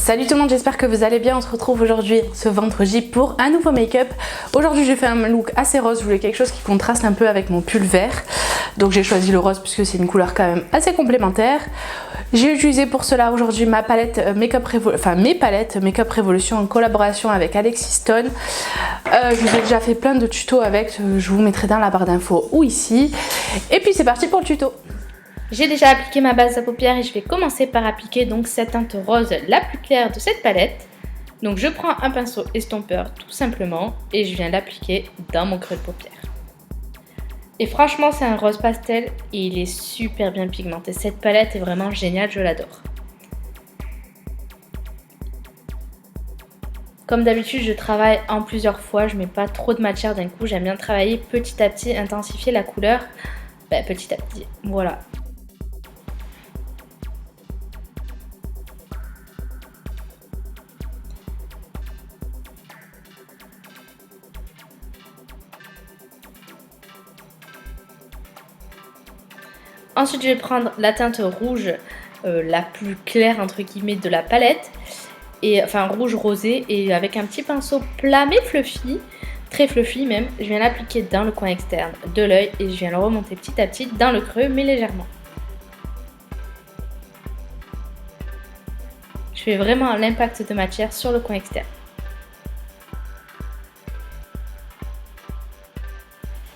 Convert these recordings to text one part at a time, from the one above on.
Salut tout le monde, j'espère que vous allez bien. On se retrouve aujourd'hui ce vendredi pour un nouveau make-up. Aujourd'hui j'ai fait un look assez rose, je voulais quelque chose qui contraste un peu avec mon pull vert. Donc j'ai choisi le rose puisque c'est une couleur quand même assez complémentaire. J'ai utilisé pour cela aujourd'hui ma palette mes palettes Make-up Revolution en collaboration avec Alexis Stone. Je vous ai déjà fait plein de tutos avec, je vous mettrai dans la barre d'infos ou ici. Et puis c'est parti pour le tuto. J'ai déjà appliqué ma base à paupières et je vais commencer par appliquer donc cette teinte rose la plus claire de cette palette. Donc je prends un pinceau estompeur tout simplement et je viens l'appliquer dans mon creux de paupière. Et franchement c'est un rose pastel et il est super bien pigmenté. Cette palette est vraiment géniale, je l'adore. Comme d'habitude je travaille en plusieurs fois, je mets pas trop de matière d'un coup, j'aime bien travailler petit à petit, intensifier la couleur petit à petit, voilà. Ensuite, je vais prendre la teinte rouge la plus claire entre guillemets de la palette, et enfin rouge rosé, et avec un petit pinceau plat mais fluffy, très fluffy même, je viens l'appliquer dans le coin externe de l'œil et je viens le remonter petit à petit dans le creux mais légèrement. Je fais vraiment l'impact de matière sur le coin externe.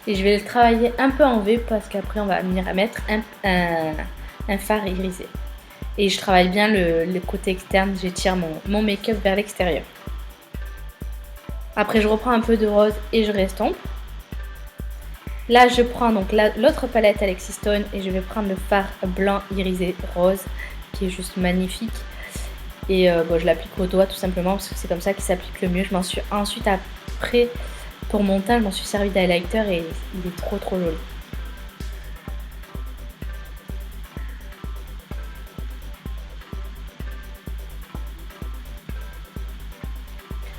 Et je vais le travailler un peu en V parce qu'après on va venir à mettre un fard irisé. Et je travaille bien le côté externe, j'étire mon make-up vers l'extérieur. Après je reprends un peu de rose et je restompe. Là je prends donc l'autre palette Alexis Stone et je vais prendre le fard blanc irisé rose qui est juste magnifique. Et je l'applique au doigt tout simplement parce que c'est comme ça qu'il s'applique le mieux. Je m'en suis ensuite après... Pour mon teint, je m'en suis servi d'highlighter et il est trop joli.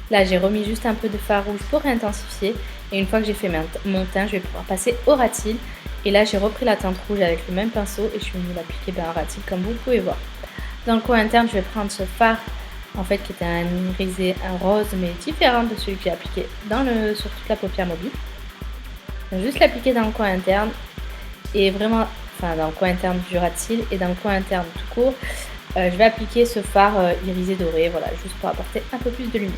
Là, j'ai remis juste un peu de fard rouge pour réintensifier. Et une fois que j'ai fait mon teint, je vais pouvoir passer au rat-cils. Et là, j'ai repris la teinte rouge avec le même pinceau et je suis venue l'appliquer au rat-cils comme vous pouvez voir. Dans le coin interne, je vais prendre ce fard en fait qui était un irisé, un rose mais différent de celui que j'ai appliqué sur toute la paupière mobile. Donc, juste l'appliquer dans le coin interne et vraiment, enfin dans le coin interne du ras de cils et dans le coin interne tout court, je vais appliquer ce fard irisé doré, voilà, juste pour apporter un peu plus de lumière.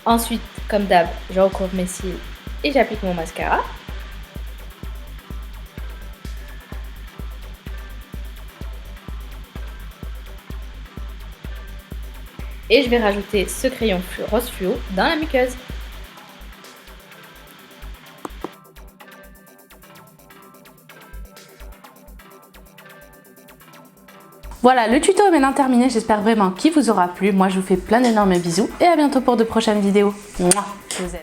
Ensuite, comme d'hab, je recouvre mes cils et j'applique mon mascara. Et je vais rajouter ce crayon rose fluo dans la muqueuse. Voilà, le tuto est maintenant terminé, j'espère vraiment qu'il vous aura plu. Moi je vous fais plein d'énormes bisous et à bientôt pour de prochaines vidéos. Mouah, je vous aime.